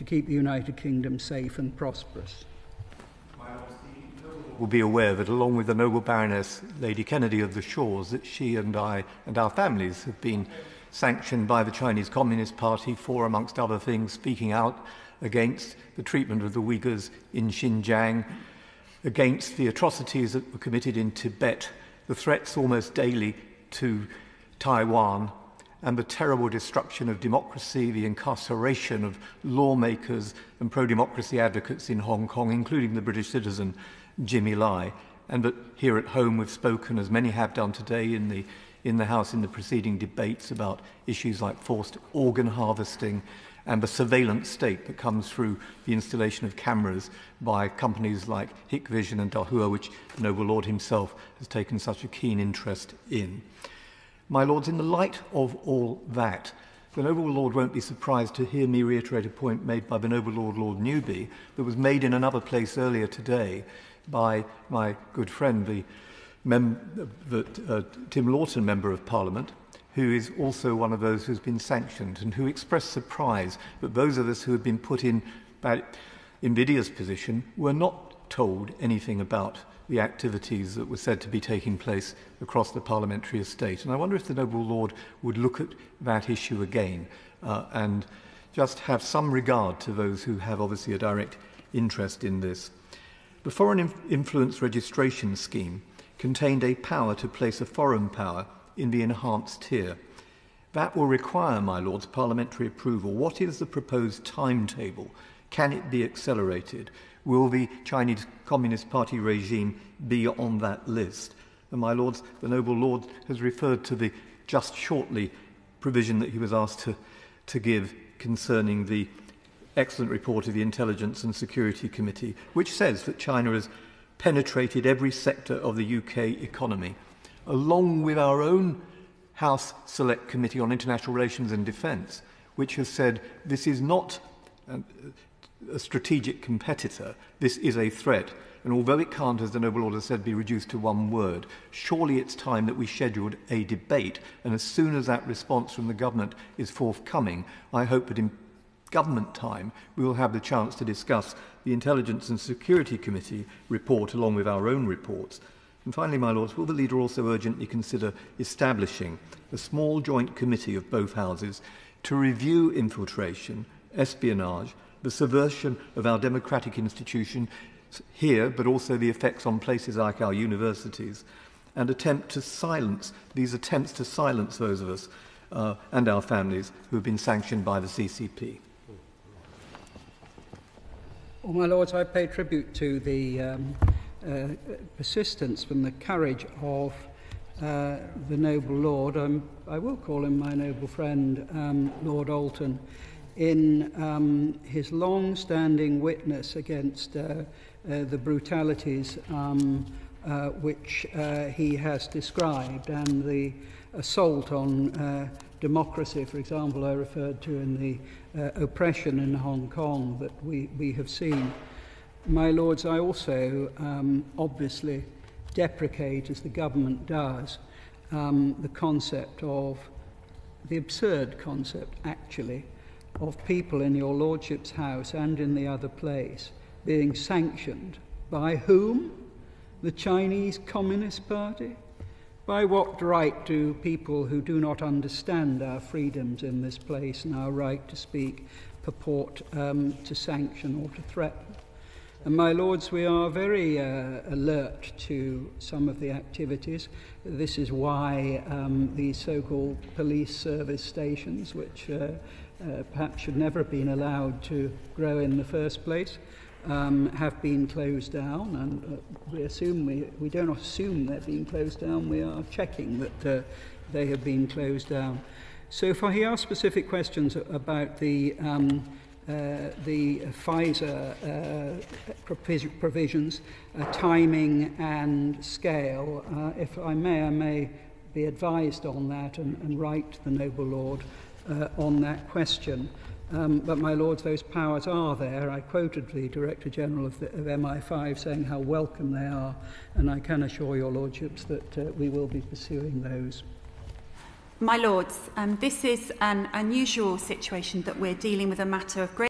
to keep the United Kingdom safe and prosperous. Will be aware that along with the noble Baroness Lady Kennedy of the Shores, that she and I and our families have been sanctioned by the Chinese Communist Party for, amongst other things, speaking out against the treatment of the Uyghurs in Xinjiang, against the atrocities that were committed in Tibet, the threats almost daily to Taiwan, and the terrible destruction of democracy, the incarceration of lawmakers and pro-democracy advocates in Hong Kong, including the British citizen Jimmy Lai. And that here at home we've spoken, as many have done today in the House in the preceding debates, about issues like forced organ harvesting and the surveillance state that comes through the installation of cameras by companies like Hikvision and Dahua, which the noble Lord himself has taken such a keen interest in. My Lords, in the light of all that, the noble Lord won't be surprised to hear me reiterate a point made by the noble Lord, Lord Newby, that was made in another place earlier today by my good friend, Tim Lawton, Member of Parliament, who is also one of those who's been sanctioned, and who expressed surprise that those of us who had been put in invidious position were not told anything about the activities that were said to be taking place across the parliamentary estate. And I wonder if the noble Lord would look at that issue again and just have some regard to those who have obviously a direct interest in this. The Foreign Influence Registration Scheme contained a power to place a foreign power in the enhanced tier. That will require, my Lords, parliamentary approval. What is the proposed timetable? Can it be accelerated? Will the Chinese Communist Party regime be on that list? And, my Lords, the noble Lord has referred to the just shortly provision that he was asked to give concerning the excellent report of the Intelligence and Security Committee, which says that China has penetrated every sector of the UK economy, along with our own House Select Committee on International Relations and Defence, which has said this is not a strategic competitor, this is a threat. And although it can't, as the noble Lord has said, be reduced to one word, surely it's time that we scheduled a debate. And as soon as that response from the government is forthcoming, I hope that in government time we will have the chance to discuss the Intelligence and Security Committee report along with our own reports. And finally, my Lords, will the leader also urgently consider establishing a small joint committee of both houses to review infiltration, espionage, the subversion of our democratic institutions here, but also the effects on places like our universities, and attempts to silence those of us and our families who have been sanctioned by the CCP? Well, my Lords, I pay tribute to the persistence and the courage of the noble Lord, I will call him my noble friend, Lord Alton, in his long-standing witness against the brutalities which he has described, and the assault on democracy, for example, I referred to in the oppression in Hong Kong that we have seen. My Lords, I also obviously deprecate, as the government does, the concept of, the absurd concept actually, of people in your Lordship's house and in the other place being sanctioned. By whom? The Chinese Communist Party? By what right do people who do not understand our freedoms in this place and our right to speak purport to sanction or to threaten? And, my Lords, we are very alert to some of the activities. This is why these so-called police service stations, which perhaps should never have been allowed to grow in the first place, have been closed down, and we don't assume they're being closed down, we are checking that they have been closed down. So if he asks specific questions about the Pfizer provisions, timing and scale, if I may be advised on that and write to the noble Lord on that question. But, my Lords, those powers are there. I quoted the Director General of MI5 saying how welcome they are, and I can assure your Lordships that we will be pursuing those. My Lords, this is an unusual situation that we're dealing with a matter of great